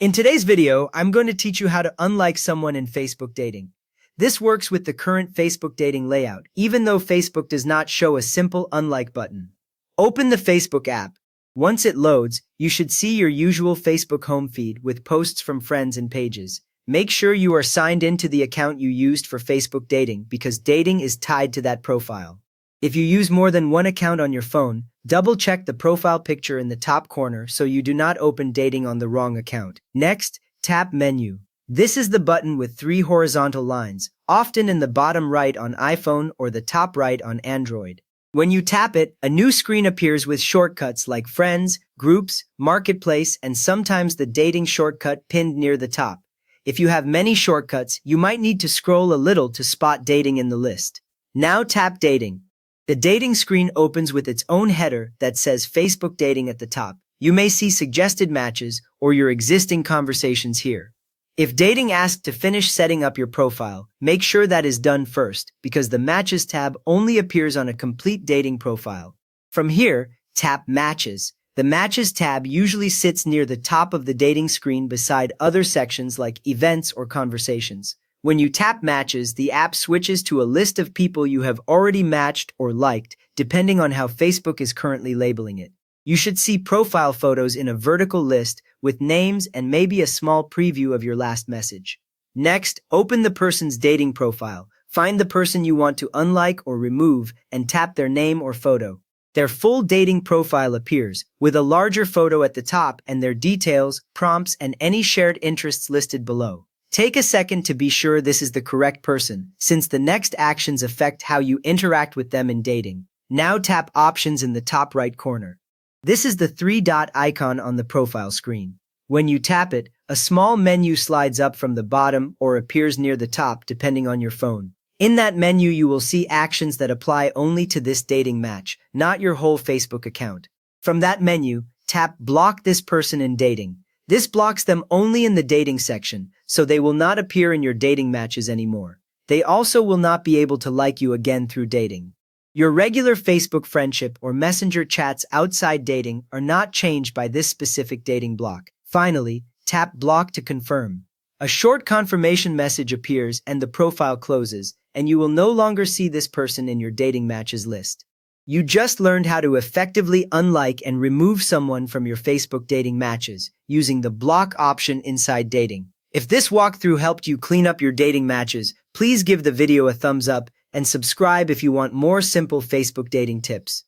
In today's video, I'm going to teach you how to unlike someone in Facebook dating. This works with the current Facebook dating layout, even though Facebook does not show a simple unlike button. Open the Facebook app. Once it loads, you should see your usual Facebook home feed with posts from friends and pages. Make sure you are signed into the account you used for Facebook dating because dating is tied to that profile. If you use more than one account on your phone, double-check the profile picture in the top corner so you do not open dating on the wrong account. Next, tap Menu. This is the button with 3 horizontal lines, often in the bottom right on iPhone or the top right on Android. When you tap it, a new screen appears with shortcuts like Friends, Groups, Marketplace, and sometimes the dating shortcut pinned near the top. If you have many shortcuts, you might need to scroll a little to spot dating in the list. Now tap Dating. The dating screen opens with its own header that says Facebook Dating at the top. You may see suggested matches or your existing conversations here. If dating asks to finish setting up your profile, make sure that is done first because the Matches tab only appears on a complete dating profile. From here, tap Matches. The Matches tab usually sits near the top of the dating screen beside other sections like Events or Conversations. When you tap Matches, the app switches to a list of people you have already matched or liked, depending on how Facebook is currently labeling it. You should see profile photos in a vertical list with names and maybe a small preview of your last message. Next, open the person's dating profile. Find the person you want to unlike or remove and tap their name or photo. Their full dating profile appears, with a larger photo at the top and their details, prompts, and any shared interests listed below. Take a second to be sure this is the correct person, since the next actions affect how you interact with them in dating. Now tap Options in the top right corner. This is the 3-dot icon on the profile screen. When you tap it, a small menu slides up from the bottom or appears near the top depending on your phone. In that menu you will see actions that apply only to this dating match, not your whole Facebook account. From that menu, tap Block this person in dating. This blocks them only in the dating section, so they will not appear in your dating matches anymore. They also will not be able to like you again through dating. Your regular Facebook friendship or Messenger chats outside dating are not changed by this specific dating block. Finally, tap Block to confirm. A short confirmation message appears and the profile closes, and you will no longer see this person in your dating matches list. You just learned how to effectively unlike and remove someone from your Facebook dating matches using the block option inside dating. If this walkthrough helped you clean up your dating matches, please give the video a thumbs up and subscribe if you want more simple Facebook dating tips.